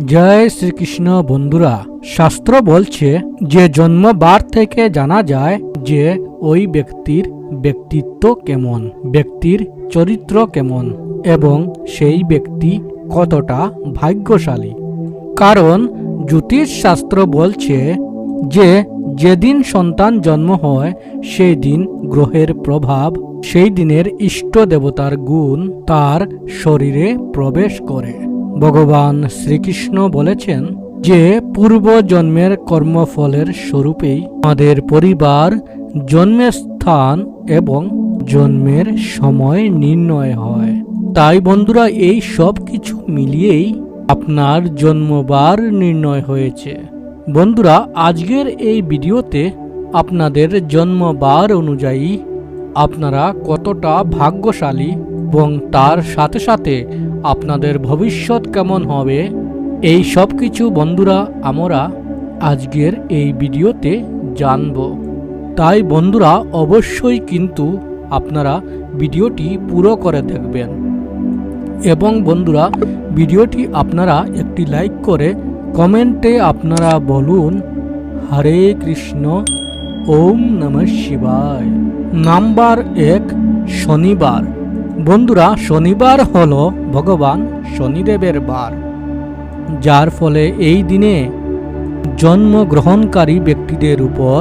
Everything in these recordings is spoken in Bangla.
জয় শ্রীকৃষ্ণ। বন্ধুরা, শাস্ত্র বলছে যে জন্মবার থেকে জানা যায় যে ওই ব্যক্তির ব্যক্তিত্ব কেমন, ব্যক্তির চরিত্র কেমন এবং সেই ব্যক্তি কতটা ভাগ্যশালী। কারণ জ্যোতিষ শাস্ত্র বলছে যে যেদিন সন্তান জন্ম হয় সেই দিন গ্রহের প্রভাব, সেই দিনের ইষ্ট দেবতার গুণ তার শরীরে প্রবেশ করে। ভগবান শ্রীকৃষ্ণ বলেছেন যে পূর্ব জন্মের কর্মফলের স্বরূপেই আমাদের পরিবার, জন্মের স্থান এবং জন্মের সময় নির্ণয় হয়। তাই বন্ধুরা, এই সব কিছু মিলিয়েই আপনার জন্মবার নির্ণয় হয়েছে। বন্ধুরা, আজকের এই ভিডিওতে আপনাদের জন্মবার অনুযায়ী আপনারা কতটা ভাগ্যশালী এবং তার সাথে সাথে আপনাদের ভবিষ্যৎ কেমন হবে, এই সব কিছু বন্ধুরা আমরা আজকের এই ভিডিওতে জানব। তাই বন্ধুরা, অবশ্যই কিন্তু আপনারা ভিডিওটি পুরো করে দেখবেন এবং বন্ধুরা, ভিডিওটি আপনারা একটি লাইক করে কমেন্টে আপনারা বলুন হরে কৃষ্ণ, ওম নমঃ শিবায়। নাম্বার 1, শনিবার। বন্ধুরা, শনিবার হলো ভগবান শনিদেবের বার, যার ফলে এই দিনে জন্মগ্রহণকারী ব্যক্তিদের উপর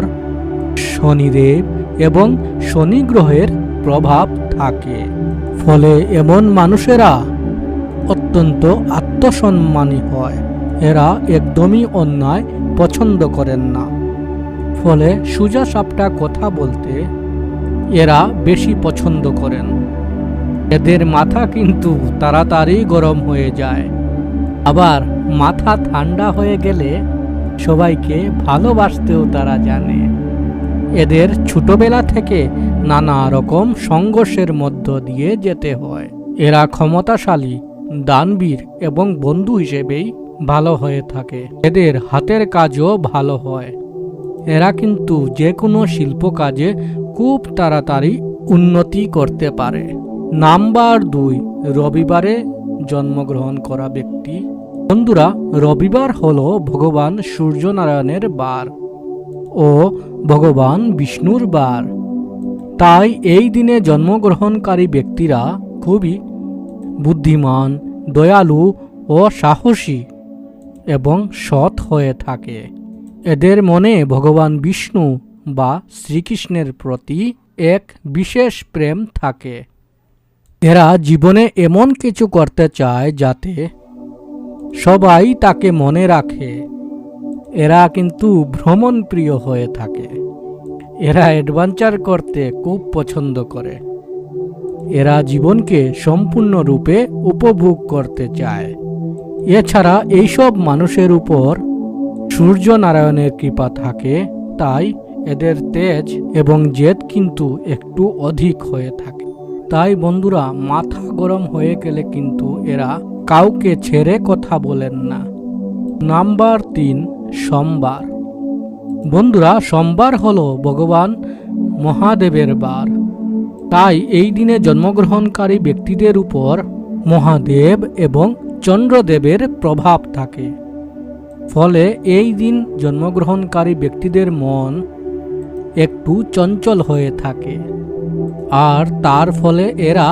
শনিদেব এবং শনি গ্রহের প্রভাব থাকে। ফলে এমন মানুষেরা অত্যন্ত আত্মসম্মানী হয়। এরা একদমই অন্যায় পছন্দ করেন না। ফলে সোজা সাপটা কথা বলতে এরা বেশি পছন্দ করেন। এদের মাথা কিন্তু তাড়াতাড়ি গরম হয়ে যায়। আবার মাথা ঠান্ডা হয়ে গেলে সবাইকে ভালোবাসতেও তারা জানে। এদের ছোটবেলা থেকে নানা রকম সংঘর্ষের মধ্য দিয়ে যেতে হয়। এরা ক্ষমতাশালী, দানবীর এবং বন্ধু হিসেবেই ভালো হয়ে থাকে। এদের হাতের কাজও ভালো হয়। এরা কিন্তু যে কোনো শিল্প কাজে খুব তাড়াতাড়ি উন্নতি করতে পারে। নাম্বার 2, রবিবারে জন্মগ্রহণ করা ব্যক্তি। বন্ধুরা, রবিবার হলো ভগবান সূর্যনারায়ণের বার ও ভগবান বিষ্ণুর বার। তাই এই দিনে জন্মগ্রহণকারী ব্যক্তিরা খুবই বুদ্ধিমান, দয়ালু ও সাহসী এবং সৎ হয়ে থাকে। এদের মনে ভগবান বিষ্ণু বা শ্রীকৃষ্ণের প্রতি এক বিশেষ প্রেম থাকে। এরা জীবনে এমন কিছু করতে চায় যাতে সবাই তাকে মনে রাখে। এরা কিন্তু ভ্রমণ প্রিয় হয়ে থাকে। এরা অ্যাডভেঞ্চার করতে খুব পছন্দ করে। এরা জীবনকে সম্পূর্ণরূপে উপভোগ করতে চায়। এছাড়া এইসব মানুষের উপর সূর্যনারায়ণের কৃপা থাকে। তাই এদের তেজ এবং জেদ কিন্তু একটু অধিক হয়ে থাকে। তাই বন্ধুরা, মাথা গরম হয়ে গেলে কিন্তু এরা কাউকে ছেড়ে কথা বলেন না। নাম্বার 3, সোমবার। বন্ধুরা, সোমবার হলো ভগবান মহাদেবের বার। তাই এই দিনে জন্মগ্রহণকারী ব্যক্তিদের উপর মহাদেব এবং চন্দ্রদেবের প্রভাব থাকে। ফলে এই দিন জন্মগ্রহণকারী ব্যক্তিদের মন একটু চঞ্চল হয়ে থাকে। আর তার ফলে এরা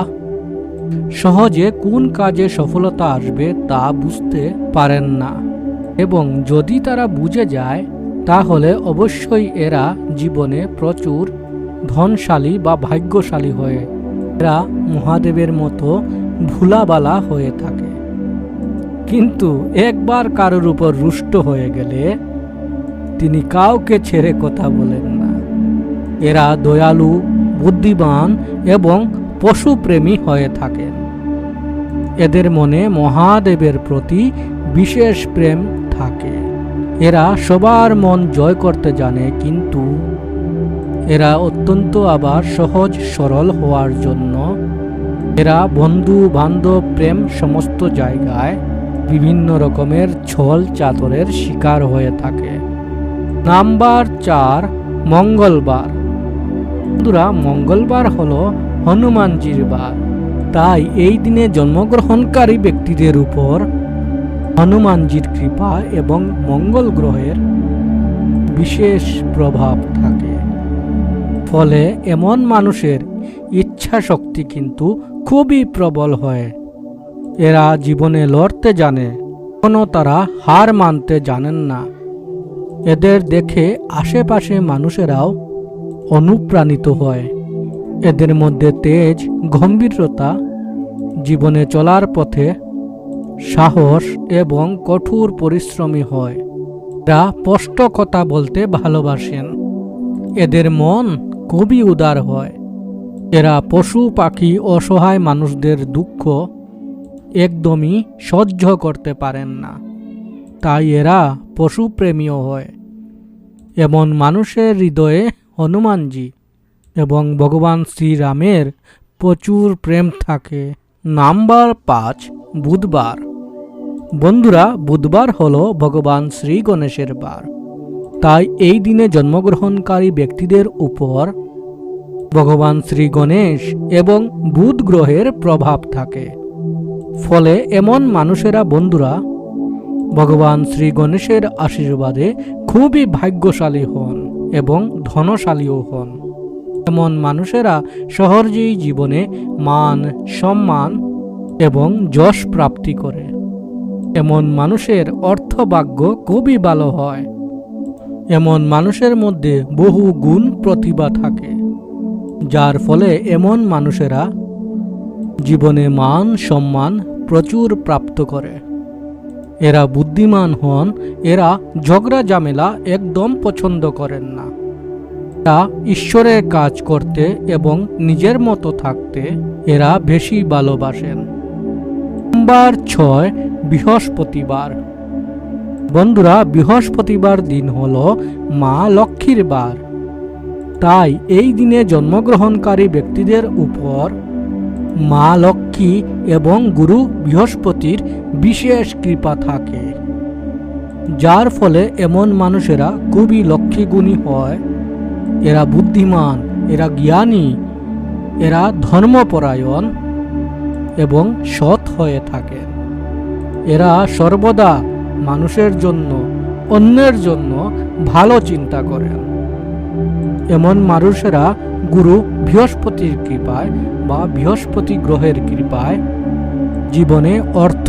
সহজে কোন কাজে সফলতা আসবে তা বুঝতে পারেন না। এবং যদি তারা বুঝে যায় তাহলে অবশ্যই এরা জীবনে প্রচুর ধনশালী বা ভাগ্যশালী হয়ে এরা মহাদেবের মতো ভোলাবালা হয়ে থাকে। কিন্তু একবার কারোর উপর রুষ্ট হয়ে গেলে তিনি কাউকে ছেড়ে কথা বলেন না। এরা দয়ালু, বুদ্ধিমান এবং পশুপ্রেমী হয়ে থাকেন। এদের মনে মহাদেবের প্রতি বিশেষ প্রেম থাকে। এরা সবার মন জয় করতে জানে, কিন্তু এরা অত্যন্ত আবার সহজ সরল হওয়ার জন্য এরা বন্ধু বান্ধব, প্রেম সমস্ত জায়গায় বিভিন্ন রকমের ছল চাতুরের শিকার হয়ে থাকে। নাম্বার 4, মঙ্গলবার। বন্ধুরা, মঙ্গলবার হলো হনুমানজির বার। তাই এই দিনে জন্মগ্রহণকারী ব্যক্তিদের উপর হনুমানজির কৃপা এবং মঙ্গল গ্রহের বিশেষ প্রভাব থাকে। ফলে এমন মানুষের ইচ্ছা শক্তি কিন্তু খুবই প্রবল হয়। এরা জীবনে লড়তে জানে, কোনো তারা হার মানতে জানেন না। এদের দেখে আশেপাশে মানুষেরাও অনুপ্রাণিত হয়। এদের মধ্যে তেজ, গম্ভীরতা, জীবনে চলার পথে সাহস এবং কঠোর পরিশ্রমী হয়। এরা স্পষ্ট কথা বলতে ভালোবাসেন। এদের মন খুবই উদার হয়। এরা পশু পাখি, অসহায় মানুষদের দুঃখ একদমই সহ্য করতে পারেন না, তাই এরা পশুপ্রেমীও হয়। এমন মানুষের হৃদয়ে হনুমানজি এবং ভগবান শ্রীরামের প্রচুর প্রেম থাকে। নাম্বার 5, বুধবার। বন্ধুরা, বুধবার হলো ভগবান শ্রী গণেশের বার। তাই এই দিনে জন্মগ্রহণকারী ব্যক্তিদের উপর ভগবান শ্রী গণেশ এবং বুধ গ্রহের প্রভাব থাকে। ফলে এমন মানুষেরা বন্ধুরা ভগবান শ্রী গণেশের আশীর্বাদে খুবই ভাগ্যশালী হন এবং ধনশালীও হন। এমন মানুষেরা সহজেই জীবনে মান, সম্মান এবং যশ প্রাপ্তি করে। এমন মানুষের অর্থভাগ্য খুবই ভালো হয়। এমন মানুষের মধ্যে বহু গুণ প্রতিভা থাকে, যার ফলে এমন মানুষেরা জীবনে মান সম্মান প্রচুর প্রাপ্ত করে। এরা বুদ্ধিমান হন। এরা ঝগড়া ঝামেলা একদম পছন্দ করেন না। এরা ঈশ্বরের কাজ করতে এবং নিজের মতো থাকতে এরা বেশি ভালোবাসেন। নাম্বার 6, বৃহস্পতিবার। বন্ধুরা, বৃহস্পতিবার দিন হলো মা লক্ষ্মীর বার। তাই এই দিনে জন্মগ্রহণকারী ব্যক্তিদের উপর মা লক্ষ্মী এবং গুরু বৃহস্পতির বিশেষ কৃপা থাকে, যার ফলে এমন মানুষেরা খুবই লক্ষ্মীগুণী হয়। এরা বুদ্ধিমান, এরা জ্ঞানী, এরা ধর্মপরায়ণ এবং সৎ হয়ে থাকে। এরা সর্বদা মানুষের জন্য, অন্যের জন্য ভালো চিন্তা করেন। এমন মানুষেরা গুরু বৃহস্পতির কৃপায় বা বৃহস্পতি গ্রহের কৃপায় জীবনে অর্থ,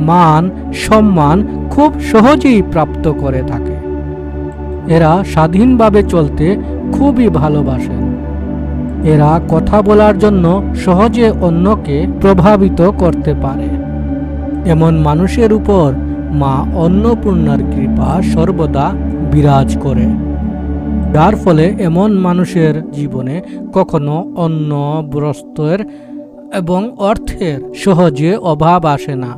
মান, সম্মান খুব সহজেই প্রাপ্ত করে থাকে। এরা স্বাধীনভাবে চলতে খুবই ভালোবাসেন। এরা কথা বলার জন্য সহজে অন্যকে প্রভাবিত করতে পারে। এমন মানুষের উপর মা অন্নপূর্ণার কৃপা সর্বদা বিরাজ করে, যার ফলে এমন মানুষের জীবনে কখনো অন্ন, বস্ত্রের এবং অর্থের সহজে অভাব আসে না।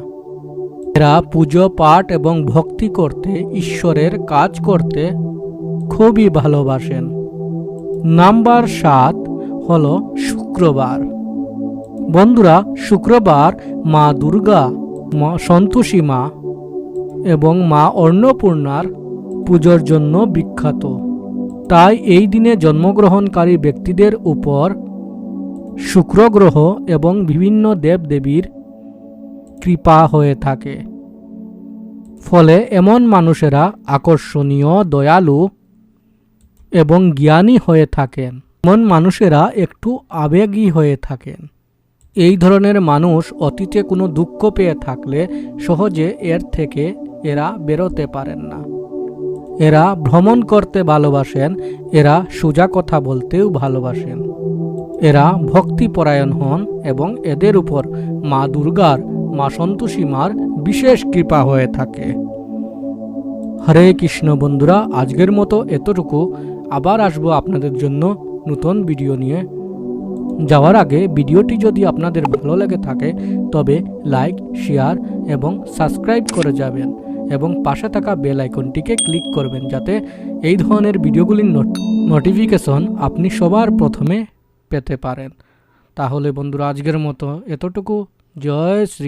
এরা পুজো পাঠ এবং ভক্তি করতে, ঈশ্বরের কাজ করতে খুবই ভালোবাসেন। নাম্বার 7 হলো শুক্রবার। বন্ধুরা, শুক্রবার মা দুর্গা, মা সন্তোষী মা এবং মা অন্নপূর্ণার পুজোর জন্য বিখ্যাত। তাই এই দিনে জন্মগ্রহণকারী ব্যক্তিদের উপর শুক্র গ্রহ এবং বিভিন্ন দেবদেবীর কৃপা হয়ে থাকে। ফলে এমন মানুষেরা আকর্ষণীয়, দয়ালু এবং জ্ঞানী হয়ে থাকেন। এমন মানুষেরা একটু আবেগী হয়ে থাকেন। এই ধরনের মানুষ অতীতে কোনো দুঃখ পেয়ে থাকলে সহজে এর থেকে এরা বেরোতে পারেন না। এরা ভ্রমণ করতে ভালোবাসেন। এরা সোজা কথা বলতেও ভালোবাসেন। এরা ভক্তিপরায়ণ হন এবং এদের উপর মা দুর্গার, মা সন্তোষী মার বিশেষ কৃপা হয়ে থাকে। হরে কৃষ্ণ। বন্ধুরা, আজকের মতো এতটুকু। আবার আসবো আপনাদের জন্য নতুন ভিডিও নিয়ে। যাওয়ার আগে ভিডিওটি যদি আপনাদের ভালো লেগে থাকে তবে লাইক, শেয়ার এবং সাবস্ক্রাইব করে যাবেন এবং পাশে থাকা বেল আইকনটিকে ক্লিক করবেন, যাতে এই ধরনের ভিডিওগুলির নোটিফিকেশন আপনি সবার প্রথমে পেতে পারেন। তাহলে বন্ধুরা, আজকের মতো এতটুকু। জয় শ্রী।